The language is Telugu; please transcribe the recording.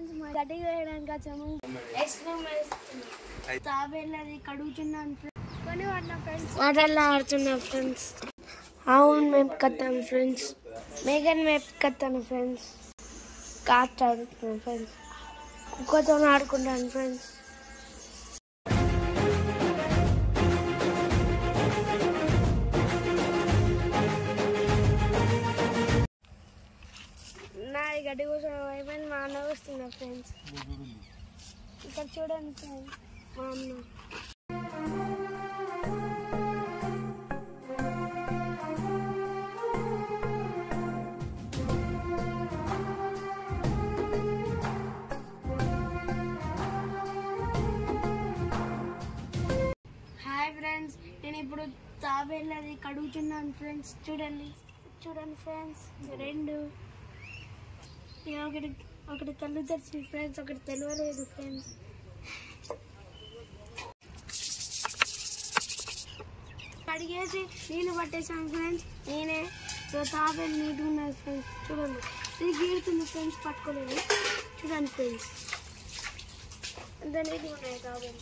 ఫ్రెండ్స్ మా గడ్డి వేయడానికి వచ్చాము. తాబేళ్ళది కడుగుతున్నాను కొని వాడిన ఫ్రెండ్స్ వాటర్లో ఆడుతున్నాం ఫ్రెండ్స్. అవును మేపుకొస్తాను ఫ్రెండ్స్. మేఘన్ మేపుకొస్తాను ఫ్రెండ్స్. కాట్ ఆడుతున్నాను ఫ్రెండ్స్. కుక్కతో ఆడుకుంటాను ఫ్రెండ్స్. నా గడ్డి కోసం అయిపోయింది. మా అన్న వస్తున్నా ఫ్రెండ్స్. ఇక్కడ చూడండి ఫ్రెండ్స్ మా అన్న. హాయ్ ఫ్రెండ్స్, నేను ఇప్పుడు తాబేళ్ళది కడుగుతున్నాను ఫ్రెండ్స్. చూడండి చూడండి ఫ్రెండ్స్. రెండు ఒకటి కళ్ళు తెరిచింది ఫ్రెండ్స్, ఒకటి తెలియలేదు ఫ్రెండ్స్. కడిగేసి నీళ్ళు పట్టేసాను ఫ్రెండ్స్. నేనే తాబేలు నీట్గా ఉన్నది ఫ్రెండ్స్. చూడండి ఇది గీరుతుంది ఫ్రెండ్స్. పట్టుకోలేదు చూడండి ఫ్రెండ్స్. ఎంత నీట్గా ఉన్నాయి తాబేలు.